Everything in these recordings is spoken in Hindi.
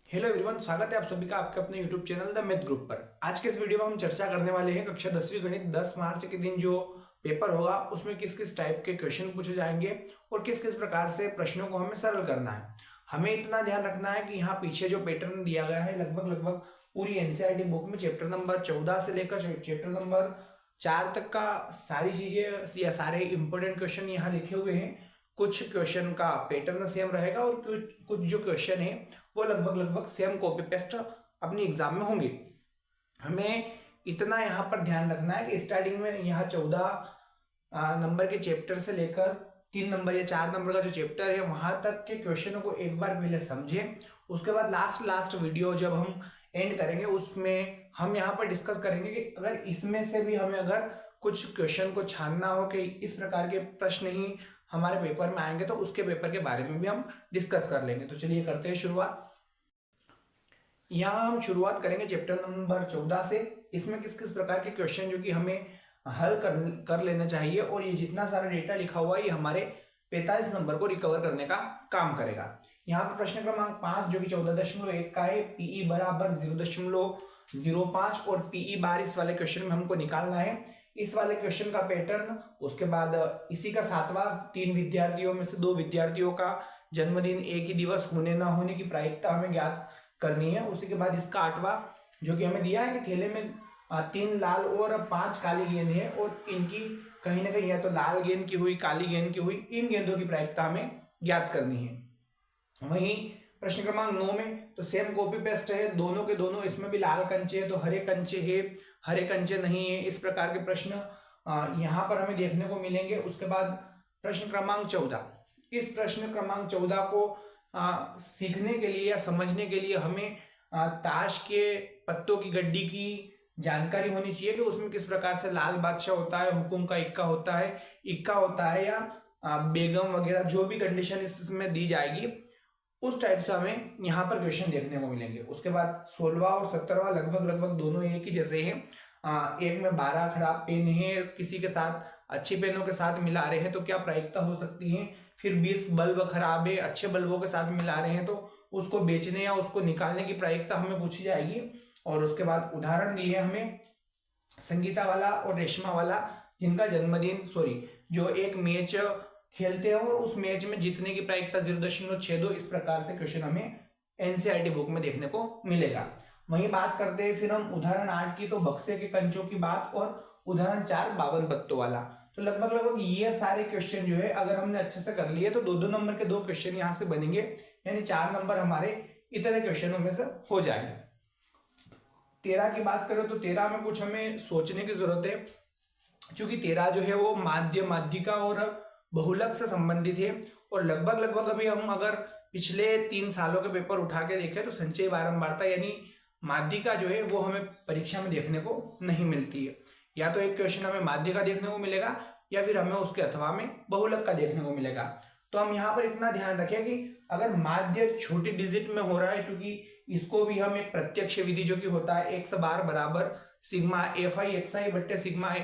हेलो एवरीवन, स्वागत है आप सभी का आपके अपने YouTube channel the math group पर। आज के इस वीडियो में हम चर्चा करने वाले हैं कक्षा 10वीं गणित 10 मार्च के दिन जो पेपर होगा उसमें किस किस टाइप के क्वेश्चन पूछे जाएंगे और किस किस प्रकार से प्रश्नों को हमें सरल करना है। हमें इतना ध्यान रखना है कि यहाँ पीछे जो पैटर्न दिया गया है लगभग पूरी एनसीईआरटी बुक में चैप्टर नंबर 14 से लेकर चैप्टर नंबर 4 तक का सारी चीजें या सारे इंपॉर्टेंट क्वेश्चन यहाँ लिखे हुए हैं। कुछ क्वेश्चन का पैटर्न सेम रहेगा और कुछ जो क्वेश्चन है वो लगभग सेम कॉपी पेस्ट अपनी एग्जाम में होंगे। हमें इतना यहाँ पर ध्यान रखना है कि स्टार्टिंग में यहाँ 14 नंबर के चैप्टर से लेकर 3 नंबर या 4 नंबर का जो चैप्टर है वहां तक के क्वेश्चनों को एक बार पहले समझें। उसके बाद लास्ट वीडियो जब हम एंड करेंगे उसमें हम यहाँ पर डिस्कस करेंगे कि अगर इसमें से भी हमें अगर कुछ क्वेश्चन को छानना हो कि इस प्रकार के प्रश्न ही हमारे पेपर में आएंगे तो उसके पेपर के बारे में भी हम डिस्कस कर लेंगे। तो चलिए करते हैं शुरुआत। यहाँ हम शुरुआत करेंगे चैप्टर नंबर 14 से। इसमें किस किस प्रकार के क्वेश्चन जो कि हमें हल कर लेना चाहिए और ये जितना सारा डेटा लिखा हुआ है ये हमारे 45 नंबर को रिकवर करने का काम करेगा। यहाँ पर प्रश्न क्रमांक 5 जो कि 14.1 का है, पीई बराबर 0.05 और पीई बार इस वाले क्वेश्चन में हमको निकालना है। इस वाले क्वेश्चन का पैटर्न, उसके बाद इसी का 7वां 3 विद्यार्थियों में से 2 विद्यार्थियों का जन्मदिन एक ही दिवस होने ना होने की प्रायिकता हमें ज्ञात करनी है। उसी के बाद इसका 8वां जो कि हमें दिया है कि थैले में 3 लाल और 5 काली गेंद है और इनकी कहीं ना कहीं या तो लाल गेंद की हुई काली गेंद की हुई इन गेंदों की प्रायिकता हमें ज्ञात करनी है। वहीं प्रश्न क्रमांक 9 में तो सेम कॉपी पेस्ट है, दोनों के दोनों, इसमें भी लाल कंचे है तो हरे कंचे है, हरे कंचे नहीं है, इस प्रकार के प्रश्न यहाँ पर हमें देखने को मिलेंगे। उसके बाद प्रश्न क्रमांक 14, इस प्रश्न क्रमांक 14 को सीखने के लिए या समझने के लिए हमें ताश के पत्तों की गड्डी की जानकारी होनी चाहिए कि उसमें किस प्रकार से लाल बादशाह होता है, हुकुम का इक्का होता है, इक्का होता है या बेगम वगैरह जो भी कंडीशन इसमें दी जाएगी उस टाइप से हमें यहाँ पर क्वेश्चन देखने को मिलेंगे। उसके बाद 16वां और 17वां लगभग दोनों एक ही जैसे हैं। एक में 12 खराब पेन है, किसी के साथ अच्छी पेनों के साथ मिला रहे हैं तो क्या प्रायिकता हो सकती है। फिर 20 बल्ब खराब है, अच्छे बल्बों के साथ मिला रहे हैं तो उसको बेचने या उसको निकालने की प्रायिकता हमें पूछी जाएगी। और उसके बाद उदाहरण दिए हमें संगीता वाला और रेशमा वाला जिनका जन्मदिन जो एक मैच खेलते हैं और उस मैच में जीतने की प्रायिकता 0.62, इस प्रकार से क्वेश्चन हमें एनसीईआरटी बुक में देखने को मिलेगा। वहीं बात करते हैं फिर हम उदाहरण 8 की, तो बक्से के कंचों की बात, और उदाहरण 4 52 पत्तों वाला। तो लगभग ये सारे क्वेश्चन जो है अगर हमने अच्छे से कर लिए तो 2-2 नंबर के 2 क्वेश्चन यहाँ से बनेंगे, यानी 4 नंबर हमारे इतने क्वेश्चनों में से हो जाएंगे। 13 की बात करें तो 13 में कुछ हमें सोचने की जरूरत है, क्योंकि 13 जो है वो माध्य माध्यिका और बहुलक से संबंधित है। और लगभग अभी हम अगर पिछले 3 सालों के पेपर उठा के देखें तो संचय बारंबारता यानी माध्यिका जो है वो हमें परीक्षा में देखने को नहीं मिलती है। या तो एक क्वेश्चन हमें माध्यिका देखने को मिलेगा या फिर हमें उसके अथवा में बहुलक का देखने को मिलेगा। तो हम यहाँ पर इतना ध्यान रखें कि अगर माध्य छोटी डिजिट में हो रहा है, क्योंकि इसको भी हम एक प्रत्यक्ष विधि जो कि होता है x बार बराबर सिग्मा एफ आई एक्स आई बट्टे सिग्मा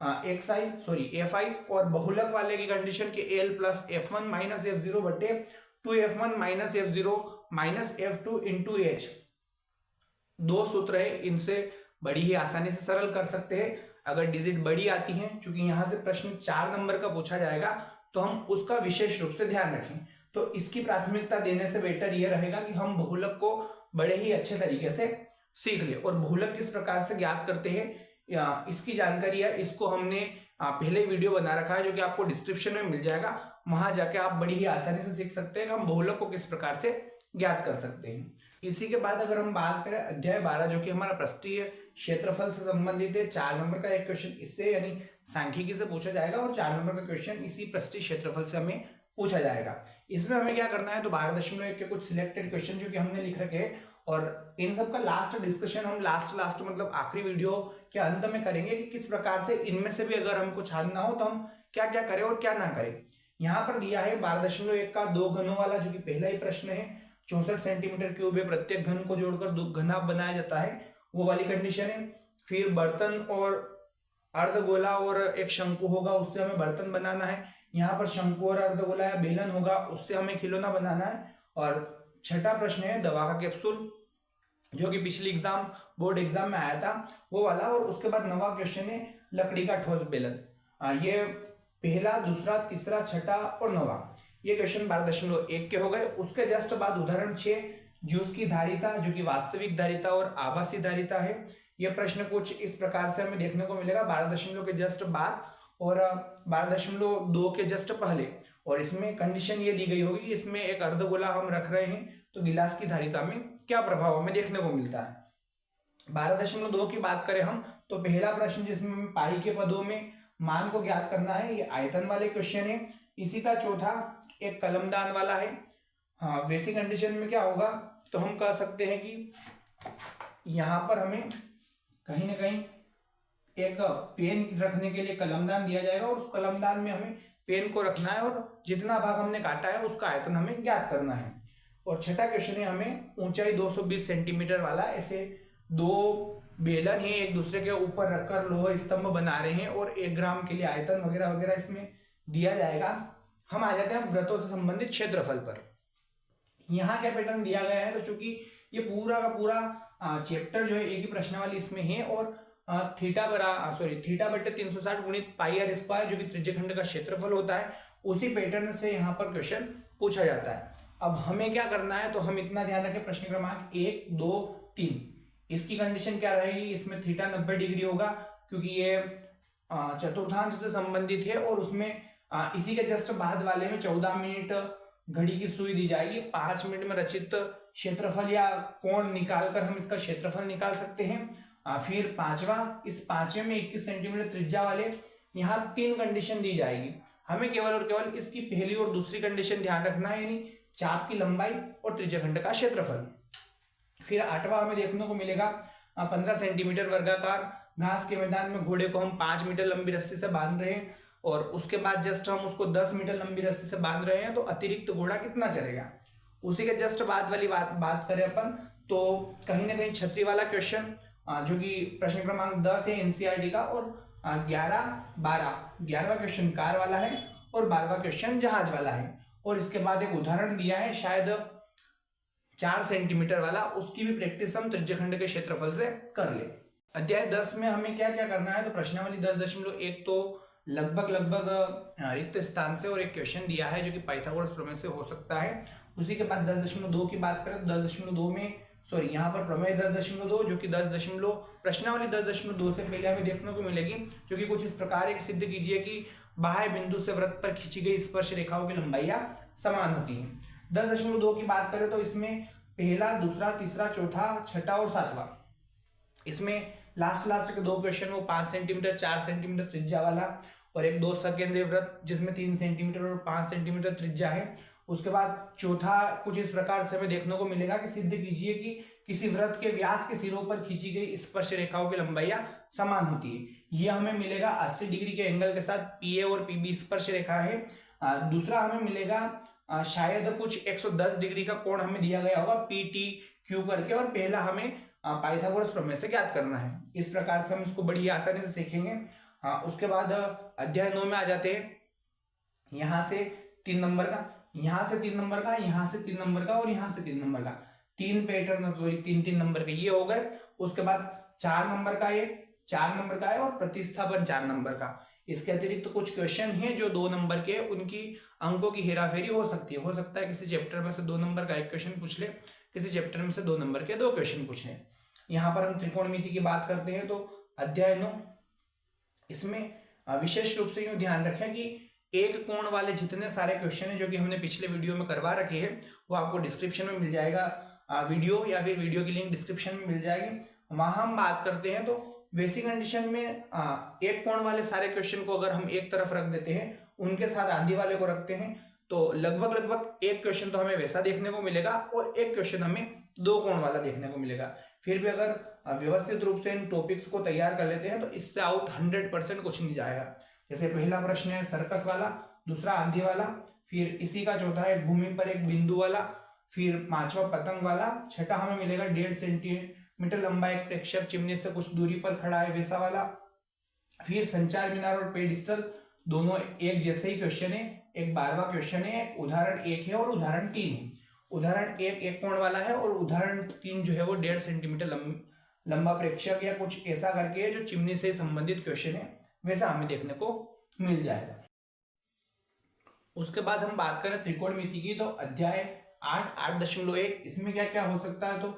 एफ आई, और बहुलक वाले की कंडीशन के L plus F1 minus F0 बटे 2F1 minus F0 minus F2 into H. 2 सूत्र है, इनसे बड़ी ही आसानी से सरल कर सकते हैं। अगर डिजिट बड़ी आती है, क्योंकि यहां से प्रश्न 4 नंबर का पूछा जाएगा तो हम उसका विशेष रूप से ध्यान रखें। तो इसकी प्राथमिकता देने से बेटर यह रहेगा कि हम बहुलक को बड़े ही अच्छे तरीके से सीख ले। और बहुलक किस प्रकार से ज्ञात करते हैं इसकी जानकारी है, इसको हमने पहले वीडियो बना रखा है जो कि आपको डिस्क्रिप्शन में मिल जाएगा, वहां जाके आप बड़ी ही आसानी से सीख सकते हैं कि हम बहुलक को किस प्रकार से ज्ञात कर सकते हैं। इसी के बाद अगर हम बात करें अध्याय 12 जो कि हमारा पृष्ठीय क्षेत्रफल से संबंधित है, 4 नंबर का एक क्वेश्चन इससे यानी सांख्यिकी से पूछा जाएगा और 4 नंबर का क्वेश्चन इसी पृष्ठीय क्षेत्रफल से हमें पूछा जाएगा। इसमें हमें क्या करना है, तो 12.1 के कुछ सिलेक्टेड क्वेश्चन जो कि हमने लिख रखे हैं और इन सब का लास्ट डिस्कशन हम लास्ट मतलब आखिरी वीडियो के अंत में करेंगे कि किस प्रकार से इनमें से भी अगर हमको छानना हो तो हम क्या क्या करें और क्या ना करें। यहाँ पर दिया है 12.1 का 2 घनों वाला जो कि पहला ही प्रश्न है, 64 सेंटीमीटर क्यूब है, प्रत्येक घन को जोड़कर 2 घना बनाया जाता है, वो वाली कंडीशन है। फिर बर्तन और अर्धगोला और एक शंकु होगा, उससे हमें बर्तन बनाना है। यहाँ पर शंकु और अर्धगोला या बेलन होगा, उससे हमें खिलौना बनाना है। और छठा प्रश्न है दवा का कैप्सूल, जो कि पिछली एग्जाम बोर्ड एग्जाम में आया था वो वाला। और उसके बाद 9वां क्वेश्चन है लकड़ी का ठोस बेलन। ये पहला, दूसरा, तीसरा, छठा और 9वां ये क्वेश्चन 12.1 के हो गए। उसके जस्ट बाद उदाहरण 6 जूस की धारिता, जो कि वास्तविक धारिता और आभासी धारिता है। यह प्रश्न कुछ इस प्रकार से हमें देखने को मिलेगा 12 के जस्ट बाद और 12.2 के जस्ट पहले। और इसमें कंडीशन ये दी गई होगी, इसमें एक अर्धगोला हम रख रहे हैं तो गिलास की धारिता में क्या प्रभाव हमें देखने को मिलता है। 12.2 की बात करें हम तो पहला प्रश्न जिसमें पाई के पदों में मान को ज्ञात करना है, ये आयतन वाले क्वेश्चन है। इसी का चौथा एक कलमदान वाला है। हाँ, वैसी कंडीशन में क्या होगा तो हम कह सकते हैं कि यहाँ पर हमें कहीं ना कहीं एक पेन रखने के लिए कलमदान दिया जाएगा और उस कलमदान में हमें पेन को रखना है और जितना भाग हमने काटा है उसका आयतन हमें ज्ञात करना है। और छठा क्वेश्चन है हमें ऊंचाई 220 सेंटीमीटर वाला, ऐसे दो बेलन है एक दूसरे के ऊपर रखकर लोह स्तंभ बना रहे हैं और 1 ग्राम के लिए आयतन वगैरह वगैरह इसमें दिया जाएगा। हम आ जाते हैं व्रतों से संबंधित क्षेत्रफल पर। यहाँ क्या पैटर्न दिया गया है तो चूंकि ये पूरा का पूरा चैप्टर जो है एक ही प्रश्नावली इसमें है और थीटा 360 गुणित पाई आर स्क्वायर जो कि त्रिज्यखंड का क्षेत्रफल होता है, उसी पैटर्न से यहाँ पर क्वेश्चन पूछा जाता है। अब हमें क्या करना है तो हम इतना ध्यान रखें, प्रश्न क्रमांक 1, 2, 3 इसकी कंडीशन क्या रहेगी, इसमें थीटा 90 डिग्री होगा क्योंकि ये चतुर्थांश से संबंधित है और उसमें इसी के जस्ट बाद वाले में 14 मिनट घड़ी की सुई दी जाएगी। 5 मिनट में रचित क्षेत्रफल या कोण निकालकर हम इसका क्षेत्रफल निकाल सकते हैं। फिर पांचवा, इस पांचवे में 21 सेंटीमीटर त्रिज्या वाले, यहाँ 3 कंडीशन दी जाएगी। हमें केवल और केवल इसकी पहली और दूसरी कंडीशन ध्यान रखना है, यानी चाप की लंबाई और त्रिज्यखंड का क्षेत्रफल। फिर 8वां हमें देखने को मिलेगा 15 सेंटीमीटर वर्गाकार घास के मैदान में घोड़े को हम 5 मीटर लंबी रस्सी से बांध रहे हैं और उसके बाद जस्ट हम उसको 10 मीटर लंबी रस्सी से बांध रहे हैं तो अतिरिक्त घोड़ा कितना चलेगा। उसी के जस्ट बाद वाली बात करें अपन तो कहीं ना कहीं छतरी वाला क्वेश्चन जो कि प्रश्न क्रमांक 10 है एनसीईआरटी का और 11वां क्वेश्चन कार वाला है और 12वां क्वेश्चन जहाज वाला है। और इसके बाद एक उदाहरण दिया है शायद 4 सेंटीमीटर वाला, उसकी भी प्रैक्टिस हम त्रिज्यखंड के क्षेत्रफल से कर ले। अध्याय 10 में हमें क्या क्या करना है तो प्रश्नावली 10.1 तो लगभग रिक्त स्थान से और एक क्वेश्चन दिया है जो कि पाइथागोरस प्रमेय से हो सकता है। उसी के बाद 10.2 की बात करें तो 10.2 में यहाँ पर प्रमेय 10.2 जो कि प्रश्नावली 10.2 से पहले हमें देखने को मिलेगी जो कि कुछ इस प्रकार एक सिद्ध कीजिए कि बाह्य बिंदु से वृत्त पर खींची गई स्पर्श रेखाओं की लंबाइयां समान होती हैं। 10.2 की बात करें तो इसमें पहला, दूसरा, तीसरा, चौथा, छठा और 7वां, इसमें लास्ट के 2 क्वेश्चन वो 5 सेंटीमीटर 4 सेंटीमीटर त्रिज्या वाला और एक 2 सकेंद्रीय वृत्त जिसमें 3 सेंटीमीटर और 5 सेंटीमीटर त्रिज्या है। उसके बाद चौथा कुछ इस प्रकार से हमें देखने को मिलेगा कि सिद्ध कीजिए कि किसी वृत्त के व्यास के सिरों पर खींची गई स्पर्श रेखाओं की लंबाइयां समान होती है। यह हमें मिलेगा 80 डिग्री के एंगल के साथ पीए और पीबी स्पर्श रेखा है। दूसरा हमें मिलेगा शायद कुछ 110 डिग्री का कोण हमें दिया गया होगा पीटी क्यू करके और पहला हमें पाइथागोरस प्रमेय से ज्ञात करना है। इस प्रकार से हम इसको बड़ी आसानी से सीखेंगे। उसके बाद अध्याय 9 में आ जाते हैं। यहाँ से 3 नंबर का, यहाँ से 3 नंबर का, यहाँ से 3 नंबर का और यहाँ से 3 नंबर का, 3 पैटर्न तो 3 नंबर के ये हो गए। उसके बाद 4 नंबर का ये 4 नंबर का है और प्रतिस्थापन 4 नंबर का। इसके अतिरिक्त तो कुछ क्वेश्चन हैं जो 2 नंबर के, उनकी अंकों की हेराफेरी हो सकती है। हो सकता है किसी चैप्टर में से 2 नंबर का एक क्वेश्चन पूछ ले, किसी चैप्टर में से 2 नंबर के 2 क्वेश्चन पूछ लें। यहाँ पर हम त्रिकोणमिति की बात करते हैं तो अध्याय 9, इसमें विशेष रूप से यूं ध्यान रखें कि एक कोण वाले जितने सारे क्वेश्चन है जो कि हमने पिछले वीडियो में करवा रखे हैं वो आपको डिस्क्रिप्शन में मिल जाएगा वीडियो, या फिर वीडियो की लिंक डिस्क्रिप्शन में मिल जाएगी। वहां हम बात करते हैं तो वैसी कंडीशन में एक कोण वाले सारे क्वेश्चन को अगर हम एक तरफ रख देते हैं, उनके साथ आधी वाले को रखते हैं तो लगभग एक क्वेश्चन तो हमें वैसा देखने को मिलेगा और एक क्वेश्चन हमें 2 कोण वाला देखने को मिलेगा। फिर भी अगर व्यवस्थित रूप से इन टॉपिक्स को तैयार कर लेते हैं तो इससे आउट 100% कुछ नहीं जाएगा। जैसे पहला प्रश्न है सर्कस वाला, दूसरा आंधी वाला, फिर इसी का चौथा है भूमि पर एक बिंदु वाला, फिर 5वां पतंग वाला, छठा हमें मिलेगा 1.5 सेंटीमीटर लंबा एक प्रेक्षक चिमनी से कुछ दूरी पर खड़ा है वैसा वाला, फिर संचार मीनार और पेडिस्टल दोनों एक जैसे ही क्वेश्चन है। एक 12वां क्वेश्चन है, उदाहरण 1 है और उदाहरण 3 है। उदाहरण एक कोण वाला है और उदाहरण 3 जो है वो 1.5 सेंटीमीटर लंबा प्रेक्षक या कुछ ऐसा करके है जो चिमनी से संबंधित क्वेश्चन है, वैसा हमें देखने को मिल जाएगा। उसके बाद हम बात करें त्रिकोणमिति की, तो अध्याय 8.1 इसमें क्या क्या हो सकता है। तो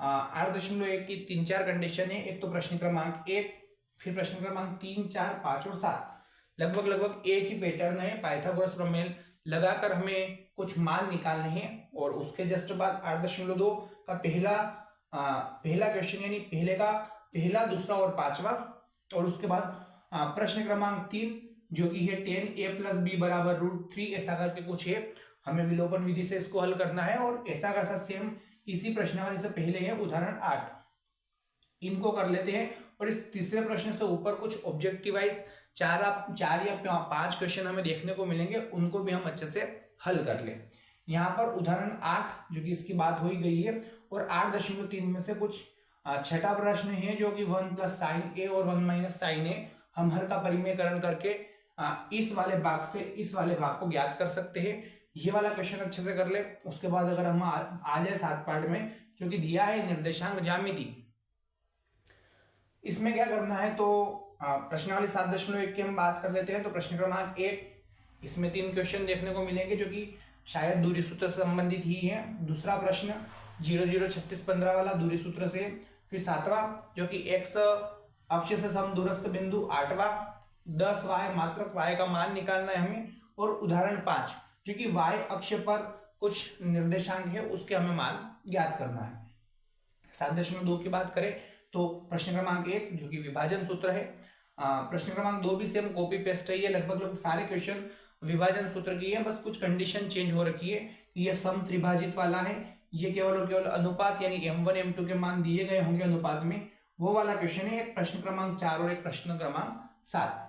8.1 की 3-4 कंडीशन है। एक तो प्रश्न क्रमांक 1, फिर प्रश्न क्रमांक 3, 4, 5 और 7 लगभग एक ही पैटर्न है। पाइथागोरस प्रमेय लगाकर हमें कुछ मान निकालने हैं। और उसके जस्ट बाद 8.2 का पहला क्वेश्चन यानी पहला, दूसरा और पांचवा। और उसके बाद प्रश्न क्रमांक 3 जो कि है 10a+b = √3 ऐसा करके कुछ है। हमें विलोपन विधि से इसको हल करना है। और ऐसा कैसा सेम इसी प्रश्नावली से पहले है उदाहरण 8, इनको कर लेते हैं। और इस तीसरे प्रश्न से ऊपर कुछ ऑब्जेक्टिवाइज 4 या 5 क्वेश्चन हमें देखने को मिलेंगे, उनको भी हम अच्छे से हल कर लें। यहाँ पर उदाहरण 8 जो कि इसकी बात हो ही गई है। और 8.3 में से कुछ छठा प्रश्न है जो कि 1 + sin a और 1 - sin a हम हर का परिमेयकरण करके इस वाले भाग से इस वाले भाग को ज्ञात कर सकते हैं। ये वाला क्वेश्चन अच्छे से कर ले। उसके बाद अगर हम आ जाए 7 पार्ट में जो कि दिया है निर्देशांक ज्यामिति, इसमें क्या करना है। तो प्रश्नावली 7.1 की हम बात कर लेते हैं। तो प्रश्न क्रमांक 1, इसमें 3 क्वेश्चन देखने को मिलेंगे जो कि शायद दूरी सूत्र से संबंधित ही है। दूसरा प्रश्न 0 0 36 15 वाला दूरी सूत्र से। फिर 7वां जो कि x अक्ष से समदूरस्थ बिंदु 8वां 10y मात्रक y का मान निकालना है हमें। और उदाहरण 5 जो कि y अक्ष पर कुछ निर्देशांक है उसके हमें मान ज्ञात करना है। 7.2 की बात करें तो प्रश्न क्रमांक 1 जो कि विभाजन सूत्र है। प्रश्न क्रमांक 2 भी सेम कॉपी पेस्ट है। ये लगभग सारे क्वेश्चन विभाजन सूत्र की है, बस कुछ कंडीशन चेंज हो रखी है कि ये सम त्रिभाजित वाला है। ये केवल और केवल अनुपात यानी m1 m2 के मान दिए गए होंगे अनुपात में, वो वाला क्वेश्चन है। एक प्रश्न क्रमांक 4 और एक प्रश्न क्रमांक 7।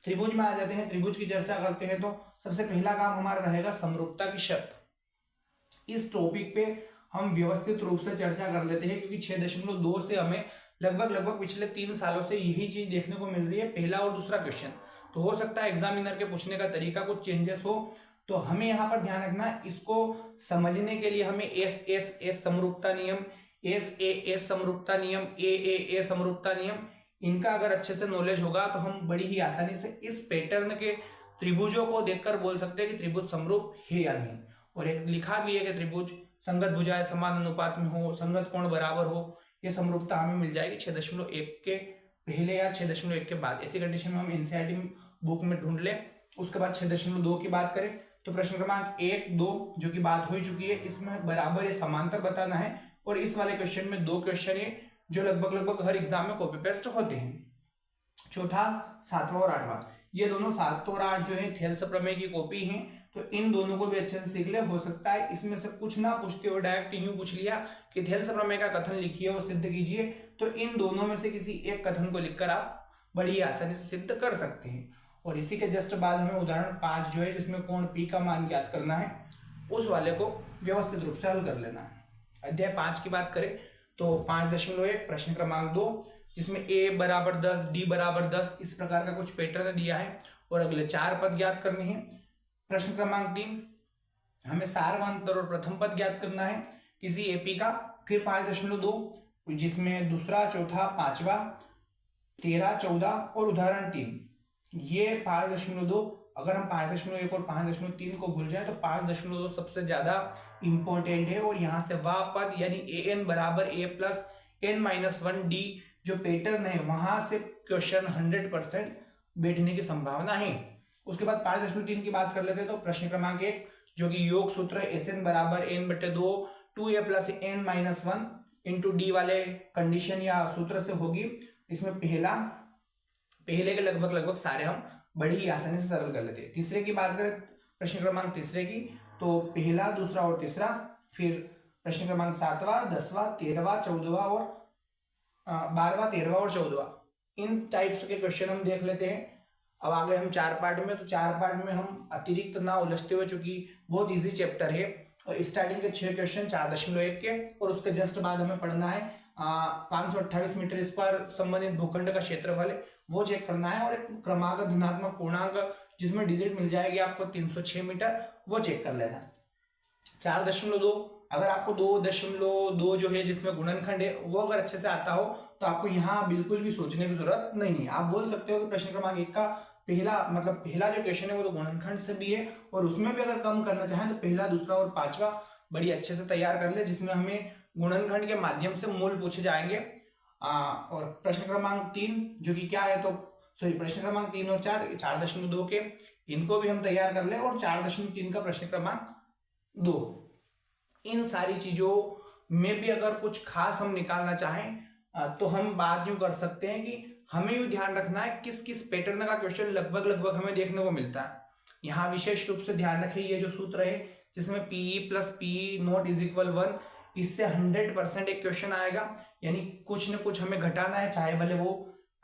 त्रिभुज में आ जाते हैं, त्रिभुज की चर्चा करते हैं। तो सबसे पहला काम हमारा रहेगा समरूपता की शर्त। इस टॉपिक पे हम व्यवस्थित रूप से चर्चा कर लेते हैं क्योंकि 6.2 से हमें लगभग पिछले 3 सालों से यही चीज देखने को मिल रही है, पहला और दूसरा क्वेश्चन। तो हो सकता है एग्जामिनर के पूछने का तरीका कुछ चेंजेस हो, तो हमें यहाँ पर ध्यान रखना, इसको समझने के लिए हमें एस समरूपता नियम, एस समरूपता नियम, ए समरूपता नियम, इनका अगर अच्छे से नॉलेज होगा तो हम बड़ी ही आसानी से इस पैटर्न के त्रिभुजों को देखकर बोल सकते हैं कि त्रिभुज समरूप है या नहीं। और एक लिखा भी है कि त्रिभुज संगत भुजाएं समान अनुपात में हो, संगत कोण बराबर हो, ये समरूपता हमें मिल जाएगी 6.1 के पहले या 6.1 के बाद। ऐसी कंडीशन में हम एनसीईआरटी बुक में ढूंढ लें। उसके बाद 6.2 की बात करें तो प्रश्न क्रमांक 1, 2 जो कि बात हो चुकी है, इसमें बराबर या समांतर बताना है। और इस वाले क्वेश्चन में 2 क्वेश्चन है जो लगभग हर एग्जाम में कॉपी पेस्ट होते हैं। चौथा, 7वां और 8वां, ये दोनों 7 और 8 जो है थेल्स प्रमेय की कॉपी हैं। तो इन दोनों को भी अच्छे से सीख ले। हो सकता है इसमें से कुछ ना पूछते हुए डायरेक्ट यूं पूछ लिया कि थेल्स प्रमेय का कथन लिखिए, वो सिद्ध कीजिए। तो इन दोनों में से किसी एक कथन को लिखकर आप बड़ी आसानी से सिद्ध कर सकते हैं। और इसी के जस्ट बाद हमें उदाहरण 5 जो है जिसमें कोण P का मान ज्ञात करना है, उस वाले को व्यवस्थित रूप से हल कर लेना है। अध्याय 5 की बात करें तो 5.1 प्रश्न क्रमांक 2 जिसमें a = 10, d = 10 इस प्रकार का कुछ पैटर्न दिया है और अगले 4 पद ज्ञात करने हैं। प्रश्न क्रमांक 3 हमें सारवंतर और प्रथम पद ज्ञात करना है किसी एपी का। फिर 5.2 जिसमें दूसरा, चौथा, पांचवा, 13, 14 और उदाहरण 3। ये 5.2 अगर हम 5.1 और 5.3 को भूल जाए तो 5.2 सबसे ज्यादा इंपॉर्टेंट है। और यहाँ से वह पद यानी an = a + n-1 d जो पैटर्न है वहां से क्वेश्चन 100% बैठने की संभावना है। उसके बाद 5.3 की बात कर लेते हैं। तो प्रश्न क्रमांक 1 जो कि योग सूत्र Sn = n/2 2a + n-1 × d वाले कंडीशन या सूत्र से होगी। इसमें पहले के लगभग सारे हम बड़ी ही आसानी से सरल कर लेते हैं। तीसरे की बात करें प्रश्न क्रमांक तीसरे की तो पहला, दूसरा और तीसरा। फिर प्रश्न क्रमांक 7वां, 10वां, 13वां, 14वां और 12वां, 13वां और 14वां, इन टाइप्स के क्वेश्चन हम देख लेते हैं। अब आगे हम 4 पार्ट में, तो 4 पार्ट में हम अतिरिक्त ना उलझते हुए, चूंकि बहुत इजी चैप्टर है और स्टार्टिंग के 6 क्वेश्चन 4.1 के और उसके जस्ट बाद हमें पढ़ना है 528 मीटर स्क्वायर संबंधित भूखंड का क्षेत्रफल है वो चेक करना है। और एक क्रमागत धनात्मक पूर्णांक जिसमें डिजिट मिल जाएगी आपको 306 मीटर, वो चेक कर लेना। 4.2 अगर आपको 2.2 जो है जिसमें गुणनखंड है वो अगर अच्छे से आता हो तो आपको यहाँ बिल्कुल भी सोचने की जरूरत नहीं है। आप बोल सकते हो कि प्रश्न क्रमांक 1 का पहला जो क्वेश्चन है वो तो गुणनखंड से भी है, और उसमें भी अगर कम करना चाहें तो पहला, दूसरा और पांचवा बड़ी अच्छे से तैयार कर ले, जिसमें हमें गुणनखंड के माध्यम से मूल पूछे जाएंगे। और प्रश्न क्रमांक 3 जो कि क्या है, तो सॉरी, प्रश्न क्रमांक 3 और 4, 4.2 के, इनको भी हम तैयार कर ले, और 4.3 का प्रश्न क्रमांक 2। इन सारी चीजों में भी अगर कुछ खास हम निकालना चाहें तो हम बात यूं कर सकते हैं कि हमें यूं ध्यान रखना है किस किस पैटर्न का क्वेश्चन लगभग हमें देखने को मिलता है। यहाँ विशेष रूप से ध्यान रखें, ये जो सूत्र है जिसमें PE + PE नॉट = 1, इससे 100% एक क्वेश्चन आएगा, यानी कुछ न कुछ हमें घटाना है, चाहे भले वो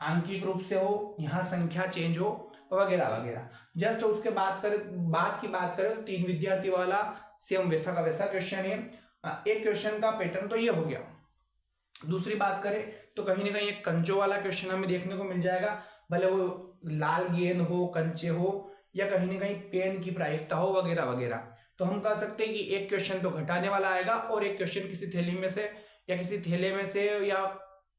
आंकिक रूप से हो, यहाँ संख्या चेंज हो, वगैरह वगैरह। जस्ट उसके बात की बात करें तो 3 विद्यार्थी वाला सेम वैसा का वैसा क्वेश्चन है। एक क्वेश्चन का पैटर्न तो ये हो गया। दूसरी बात करें तो कहीं ना कहीं एक कंचों वाला क्वेश्चन हमें देखने को मिल जाएगा, भले वो लाल गेंद हो, कंचे हो, या कहीं ना कहीं पेन की प्रायिकता हो, वगैरह वगैरह। तो हम कह सकते हैं कि एक क्वेश्चन तो घटाने वाला आएगा, और एक क्वेश्चन किसी थैली में से या किसी थैले में से या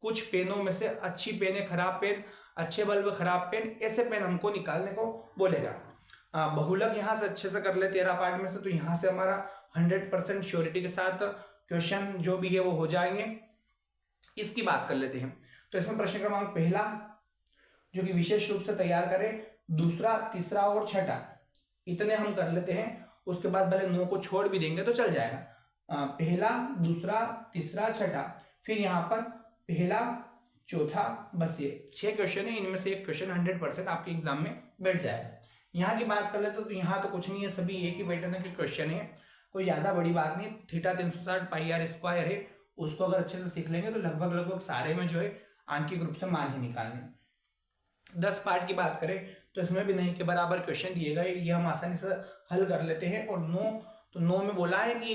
कुछ पेनों में से, अच्छी पेन है, खराब पेन, अच्छे बल्ब, खराब पेन, ऐसे पेन हमको निकालने को बोलेगा। बहुलक यहाँ से अच्छे से कर ले 13 पार्ट में से, तो यहाँ से हमारा 100% श्योरिटी के साथ क्वेश्चन जो भी है वो हो जाएंगे। इसकी बात कर लेते हैं। तो इसमें प्रश्न क्रमांक पहला जो कि विशेष रूप से तैयार करें, दूसरा, तीसरा और छठा, इतने हम कर लेते हैं। उसके बाद भले 9 को छोड़ भी देंगे तो चल जाएगा। पहला, दूसरा, तीसरा, छठा, फिर यहाँ पर पहला, चौथा, बस ये 6 क्वेश्चन है। इनमें से एक क्वेश्चन 100% आपके एग्जाम में बैठ जाएगा। यहाँ की बात कर लेते तो यहाँ तो कुछ नहीं है, सभी एक ही पैटर्न के क्वेश्चन है, कोई ज्यादा बड़ी बात नहीं। थीटा 360 πr² है, उसको अगर अच्छे से सीख लेंगे तो लगभग सारे में जो है आंकिक रूप से मान ही निकालने। 10 पार्ट की बात करें तो इसमें भी नहीं के बराबर क्वेश्चन दिए गए, ये हम आसानी से हल कर लेते हैं। और 9 में बोला है कि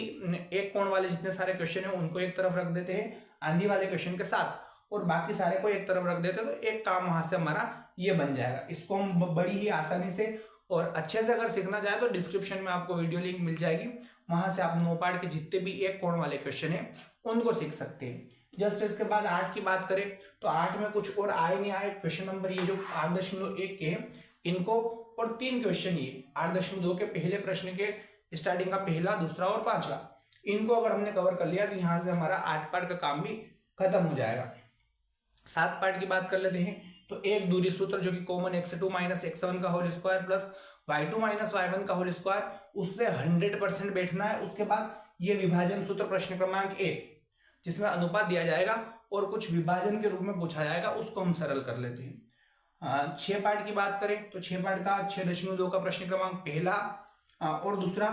एक कोण वाले जितने सारे क्वेश्चन है उनको एक तरफ रख देते हैं आंधी वाले क्वेश्चन के साथ, और बाकी सारे को एक तरफ रख देते हैं, तो एक काम वहां से हमारा ये बन जाएगा। इसको हम बड़ी ही आसानी से और अच्छे से अगर सीखना चाहे तो डिस्क्रिप्शन में आपको वीडियो लिंक मिल जाएगी, वहां से आप 9 पार्ट के जितने भी एक कोण वाले क्वेश्चन है उनको सीख सकते हैं। जस्ट इसके बाद 8 की बात करें तो 8 में कुछ और आए नहीं आए क्वेश्चन नंबर, ये जो 8.1 के हैं इनको, और 3 क्वेश्चन ये 8.2 के पहले प्रश्न के स्टार्टिंग का पहला, दूसरा और पांचवा, इनको अगर हमने कवर कर लिया तो यहाँ से हमारा 8 पार्ट का काम भी खत्म हो जाएगा। 7 पार्ट की बात कर लेते हैं तो एक दूरी सूत्र जो कि कॉमन x2 - x1 का whole square plus y2 - y1 का होल स्क्वायर, उससे 100% बैठना है। उसके बाद ये विभाजन सूत्र प्रश्न क्रमांक 1 जिसमें अनुपात दिया जाएगा और कुछ विभाजन के रूप में पूछा जाएगा, उसको हम सरल कर लेते हैं। 6 पार्ट की बात करें तो 6 पार्ट का 6.2 का प्रश्न क्रमांक पहला और दूसरा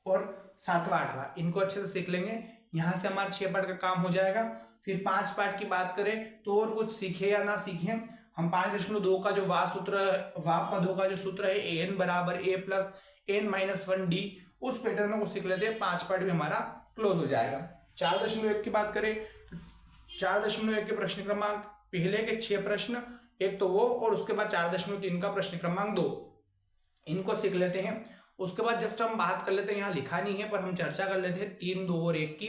और 7वां 8वां, इनको अच्छे से सीख लेंगे, यहाँ से हमारा 6 पार्ट का काम हो जाएगा। फिर 5 पार्ट की बात करें तो और कुछ सीखे या ना सीखे, हम 5.2 का जो वापदों का जो सूत्र है an = a + n - 1d, उस पैटर्न को सीख लेते हैं। 5 पार्ट भी हमारा क्लोज हो जाएगा। 4.1 की बात करें तो 4.1 के प्रश्न क्रमांक पहले के 6 प्रश्न, एक तो वो, और उसके बाद 4.3 का प्रश्न क्रमांक 2, इनको सीख लेते हैं। उसके बाद जस्ट हम बात कर लेते हैं, यहाँ लिखा नहीं है पर हम चर्चा कर लेते हैं 3, 2 और 1 की।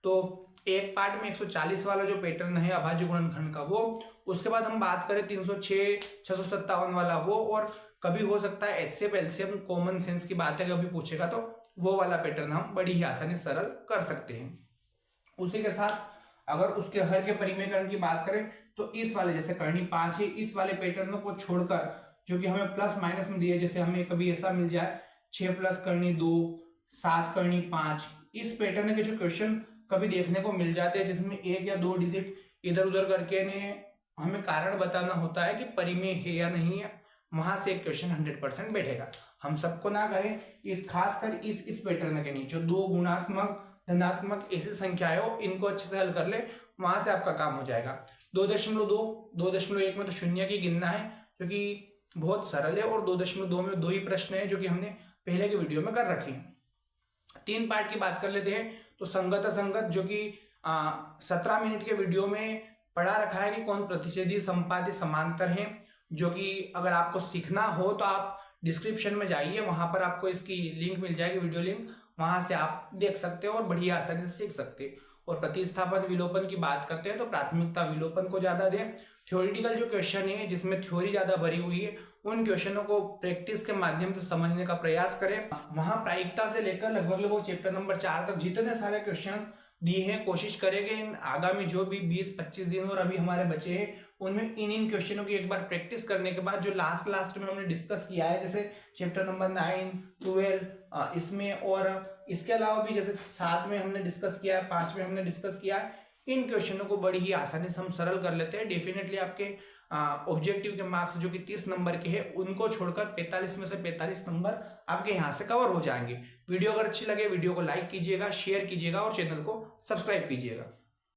तो एक पार्ट में 140 वाला जो पैटर्न है अभाज्य गुणनखंड का वो, उसके बाद हम बात करें 306, 657 वाला वो, और कभी हो सकता है HCF LCM कॉमन सेंस की बात है कभी पूछेगा तो वो वाला पैटर्न हम बड़ी ही आसानी सरल कर सकते हैं। उसी के साथ अगर उसके हर के परिमेयकरण की बात करें तो इस वाले जैसे करनी 5 है, इस वाले पैटर्न को छोड़कर जो कि हमें प्लस माइनस में दिए, जैसे हमें कभी ऐसा मिल जाए 6 + करनी 2, 7 करनी 5, इस पैटर्न के जो क्वेश्चन कभी देखने को मिल जाते हैं जिसमें 1 या 2 डिजिट इधर उधर करके ने हमें कारण बताना होता है कि परिमेय है या नहीं है, वहां से एक क्वेश्चन 100% बैठेगा। हम सबको ना करें, इस खासकर इस पैटर्न के नीचे 2 गुणात्मक, धनात्मक ऐसी संख्याएं हो, इनको अच्छे से हल कर ले, वहां से आपका काम हो जाएगा। 2.2, 2.1 में तो शून्य की गिनना है जो कि बहुत सरल है, और 2.2 में 2 ही प्रश्न है जो कि हमने पहले के वीडियो में कर रखे हैं। 3 पार्ट की बात कर लेते हैं तो संगत असंगत, जो कि 17 मिनट के वीडियो में पढ़ा रखा है कि कौन प्रतिच्छेदी, संपाती, समांतर है, जो कि अगर आपको सीखना हो तो आप डिस्क्रिप्शन में जाइए, वहां पर आपको इसकी लिंक मिल जाएगी, वीडियो लिंक, वहां से आप देख सकते हो और बढ़िया आसानी से सीख सकते हैं। और प्रतिस्थापन विलोपन की बात करते हैं तो प्राथमिकता विलोपन को ज्यादा दें। थ्योरेटिकल जो क्वेश्चन है जिसमें थ्योरी ज्यादा भरी हुई है उन क्वेश्चनों को प्रैक्टिस के माध्यम से समझने का प्रयास करें। वहां प्रायिकता से लेकर लगभग चैप्टर नंबर 4 तक जितने सारे क्वेश्चन दिए हैं कोशिश करेंगे इन आगामी जो भी 20-25 दिन और अभी हमारे बचे हैं उनमें इन क्वेश्चनों की एक बार प्रैक्टिस करने के बाद जो लास्ट में हमने डिस्कस किया है जैसे चैप्टर नंबर 9, 12 इसमें, और इसके अलावा भी जैसे 7 में हमने डिस्कस किया है, 5 में हमने डिस्कस किया है, इन क्वेश्चनों को बड़ी ही आसानी से हम सरल कर लेते हैं। डेफिनेटली आपके ऑब्जेक्टिव के मार्क्स जो कि 30 नंबर के हैं उनको छोड़कर 45 में से 45 नंबर आपके यहाँ से कवर हो जाएंगे। वीडियो अगर अच्छी लगे वीडियो को लाइक कीजिएगा, शेयर कीजिएगा और चैनल को सब्सक्राइब कीजिएगा।